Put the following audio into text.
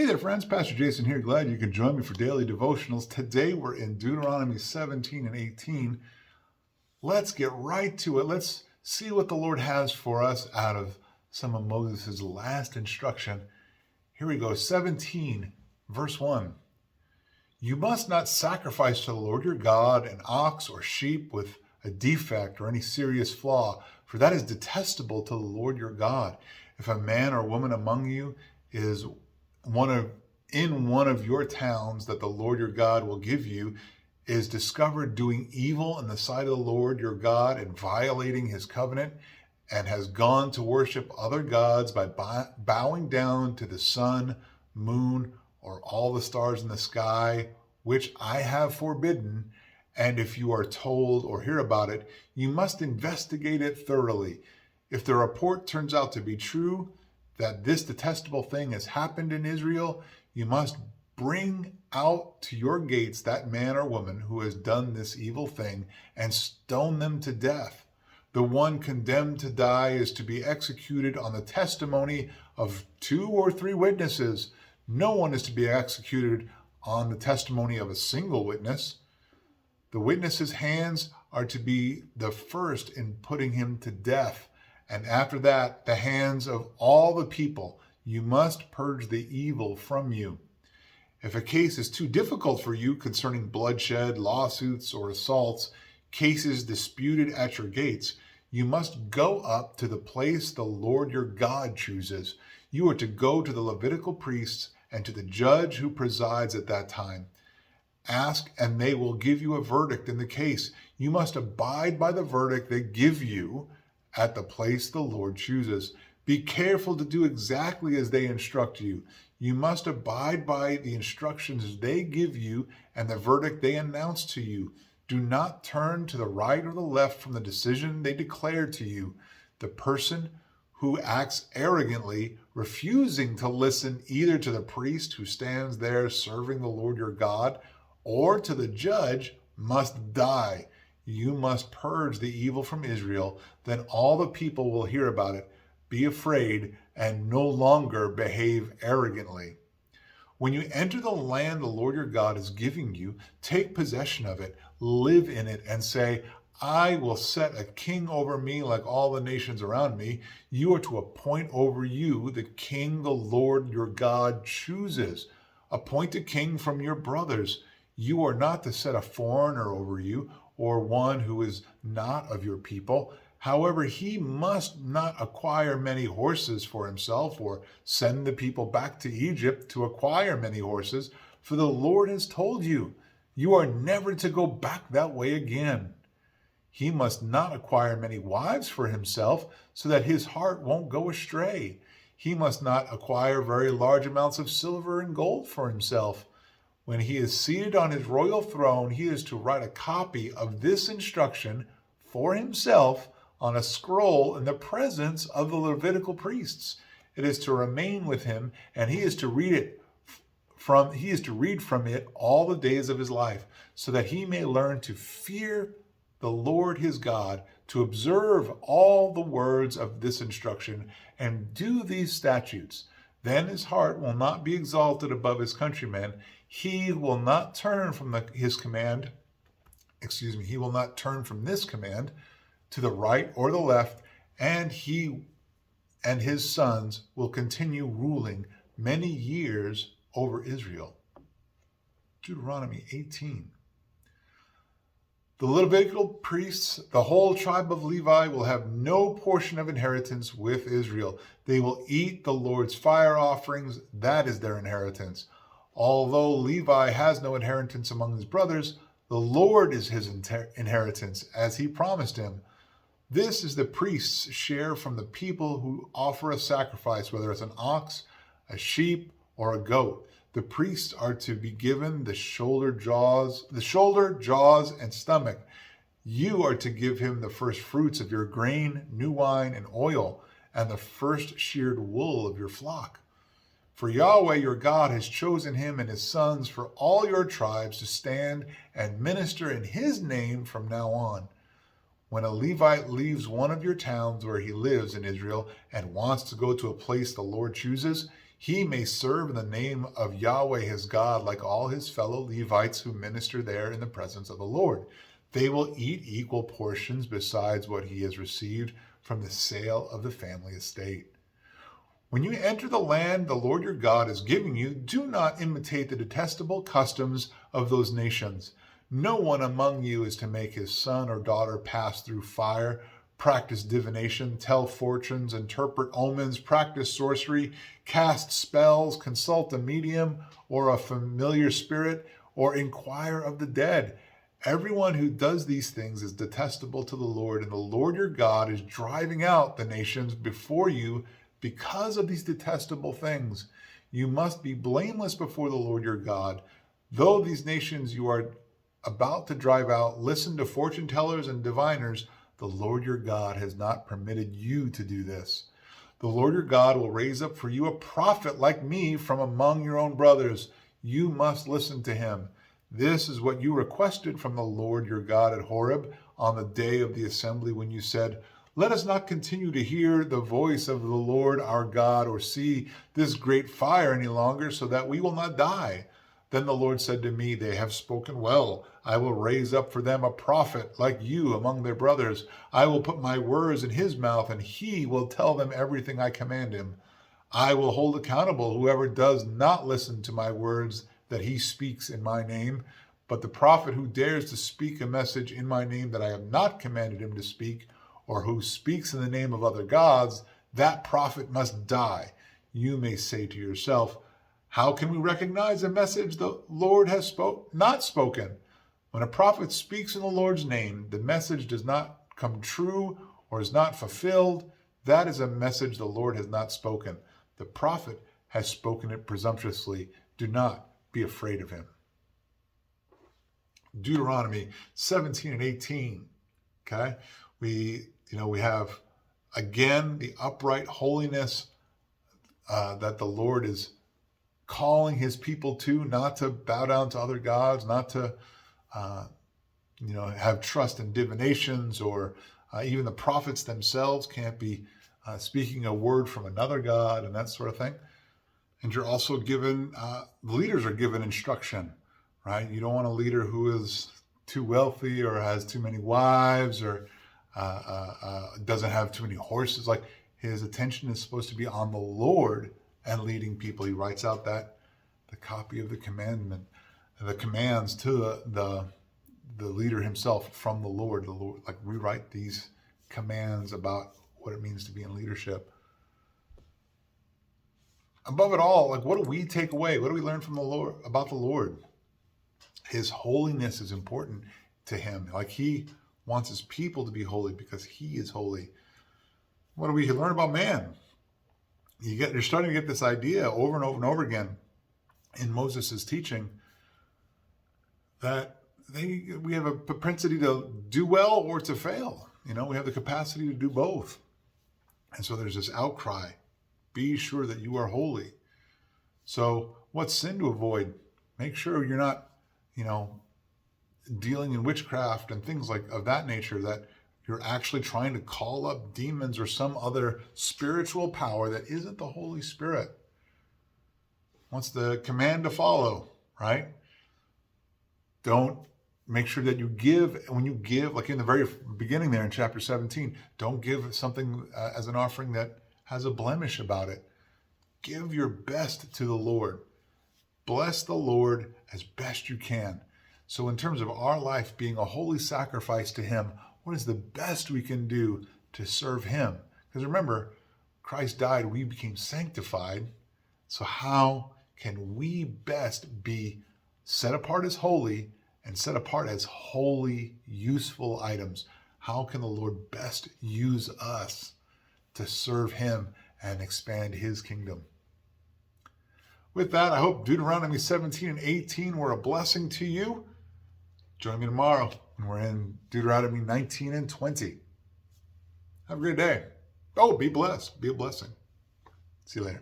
Hey there, friends. Pastor Jason here. Glad you can join me for daily devotionals. Today we're in Deuteronomy 17 and 18. Let's get right to it. Let's see what the Lord has for us out of some of Moses' last instruction. Here we go. 17, verse 1. You must not sacrifice to the Lord your God an ox or sheep with a defect or any serious flaw, for that is detestable to the Lord your God. If a man or woman among you is in one of your towns that the Lord your God will give you is discovered doing evil in the sight of the Lord your God and violating his covenant, and has gone to worship other gods by bowing down to the sun, moon, or all the stars in the sky, which I have forbidden, and if you are told or hear about it, you must investigate it thoroughly. If the report turns out to be true, that this detestable thing has happened in Israel, you must bring out to your gates that man or woman who has done this evil thing and stone them to death. The one condemned to die is to be executed on the testimony of 2 or 3 witnesses. No one is to be executed on the testimony of a single witness. The witness's hands are to be the first in putting him to death, and after that, the hands of all the people. You must purge the evil from you. If a case is too difficult for you concerning bloodshed, lawsuits, or assaults, cases disputed at your gates, you must go up to the place the Lord your God chooses. You are to go to the Levitical priests and to the judge who presides at that time. Ask, and they will give you a verdict in the case. You must abide by the verdict they give you at the place the Lord chooses. Be careful to do exactly as they instruct you. You must abide by the instructions they give you and the verdict they announce to you. Do not turn to the right or the left from the decision they declare to you. The person who acts arrogantly, refusing to listen either to the priest who stands there serving the Lord your God or to the judge, must die. You must purge the evil from Israel, then all the people will hear about it, be afraid, and no longer behave arrogantly. When you enter the land the Lord your God is giving you, take possession of it, live in it, and say, I will set a king over me like all the nations around me. You are to appoint over you the king the Lord your God chooses. Appoint a king from your brothers. You are not to set a foreigner over you, or one who is not of your people. However, he must not acquire many horses for himself, or send the people back to Egypt to acquire many horses, for the Lord has told you, you are never to go back that way again. He must not acquire many wives for himself, so that his heart won't go astray. He must not acquire very large amounts of silver and gold for himself. When he is seated on his royal throne, he is to write a copy of this instruction for himself on a scroll in the presence of the Levitical priests. It is to remain with him, and he is to read from it all the days of his life, so that he may learn to fear the Lord his God, to observe all the words of this instruction and do these statutes. Then his heart will not be exalted above his countrymen. He will not turn from this command to the right or the left, and he and his sons will continue ruling many years over Israel. Deuteronomy 18. The Levitical priests, the whole tribe of Levi, will have no portion of inheritance with Israel. They will eat the Lord's fire offerings. That is their inheritance. Although Levi has no inheritance among his brothers, the Lord is his inheritance, as he promised him. This is the priest's share from the people who offer a sacrifice, whether it's an ox, a sheep, or a goat. The priests are to be given the shoulder, jaws, and stomach. You are to give him the first fruits of your grain, new wine, and oil, and the first sheared wool of your flock. For Yahweh your God has chosen him and his sons for all your tribes to stand and minister in his name from now on. When a Levite leaves one of your towns where he lives in Israel and wants to go to a place the Lord chooses, he may serve in the name of Yahweh his God like all his fellow Levites who minister there in the presence of the Lord. They will eat equal portions besides what he has received from the sale of the family estate. When you enter the land the Lord your God is giving you, do not imitate the detestable customs of those nations. No one among you is to make his son or daughter pass through fire, practice divination, tell fortunes, interpret omens, practice sorcery, cast spells, consult a medium or a familiar spirit, or inquire of the dead. Everyone who does these things is detestable to the Lord, and the Lord your God is driving out the nations before you because of these detestable things. You must be blameless before the Lord your God. Though these nations you are about to drive out listen to fortune tellers and diviners, the Lord your God has not permitted you to do this. The Lord your God will raise up for you a prophet like me from among your own brothers. You must listen to him. This is what you requested from the Lord your God at Horeb on the day of the assembly when you said, let us not continue to hear the voice of the Lord our God or see this great fire any longer so that we will not die. Then the Lord said to me, they have spoken well. I will raise up for them a prophet like you among their brothers. I will put my words in his mouth, and he will tell them everything I command him. I will hold accountable whoever does not listen to my words that he speaks in my name. But the prophet who dares to speak a message in my name that I have not commanded him to speak, or who speaks in the name of other gods, that prophet must die. You may say to yourself, how can we recognize a message the Lord has not spoken? When a prophet speaks in the Lord's name, the message does not come true or is not fulfilled. That is a message the Lord has not spoken. The prophet has spoken it presumptuously. Do not be afraid of him. Deuteronomy 17 and 18. Okay, we have again the upright holiness that the Lord is calling his people to, not to bow down to other gods, not to have trust in divinations, or even the prophets themselves can't be speaking a word from another god and that sort of thing. And you're also given, leaders are given instruction, right? You don't want a leader who is too wealthy or has too many wives or doesn't have too many horses. Like, his attention is supposed to be on the Lord and leading people. He writes out the copy of the commandment, the commands to the leader himself from the Lord. The Lord, like, rewrite these commands about what it means to be in leadership. Above it all, like, what do we take away? What do we learn from the Lord about the Lord? His holiness is important to him. Like, he wants his people to be holy because he is holy. What do we learn about man? You're starting to get this idea over and over and over again in Moses' teaching that we have a propensity to do well or to fail. We have the capacity to do both. And so there's this outcry. Be sure that you are holy. So what sin to avoid? Make sure you're not, dealing in witchcraft and things like of that nature, that you're actually trying to call up demons or some other spiritual power that isn't the Holy Spirit. Wants the command to follow, right? Don't make sure that you give. When you give, like in the very beginning there in chapter 17, don't give something as an offering that has a blemish about it. Give your best to the Lord. Bless the Lord as best you can. So in terms of our life being a holy sacrifice to him, what is the best we can do to serve him? Because remember, Christ died, we became sanctified. So how can we best be set apart as holy and set apart as holy, useful items? How can the Lord best use us to serve him and expand his kingdom? With that, I hope Deuteronomy 17 and 18 were a blessing to you. Join me tomorrow when we're in Deuteronomy 19 and 20. Have a great day. Oh, be blessed. Be a blessing. See you later.